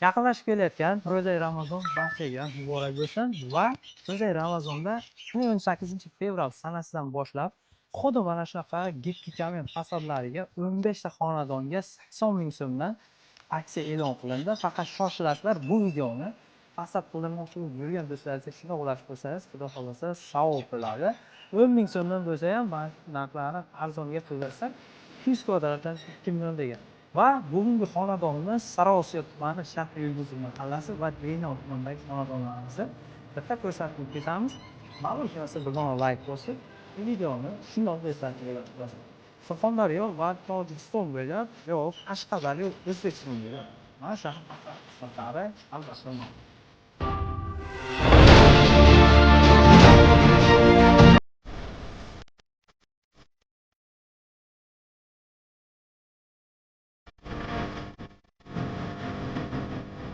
Yaqinlashib kelayotgan ro'za Ramazon barchaga muborak bo'lsin va ro'za Ramazonda 18 fevral sanasidan boshlab xuddi mana shunaqa Gipki fasadlariga 15 ta xonadonga 80 ming so'mdan aksiya e'lon qilindi. Faqat shoshilasizlar, bu videoni fasad qilinmoqchi bo'lib yurgan do'stlaringizga shunday ulashib qo'ysangiz, xudo xohlasa savob bo'ladi. 10 ming so'mdan bo'lsa ham narxlarni arzonga qildirsak 200 kvadratdan 2 million degan. Va bugungi xonadonimiz Sariosiyo tumani Shahri Yulduz mahallasi va Denov tumanidagi xonadonlarimizni bitta ko'rsatib ketamiz. Ma'lum narsa bilan like bosib, videoni shundoq eslatib qo'yasiz. Surxondaryo va Tojikiston bo'ylab yo'q, Qashqadaryo, O'zbekiston bo'ylab mana shu xabarlar albatta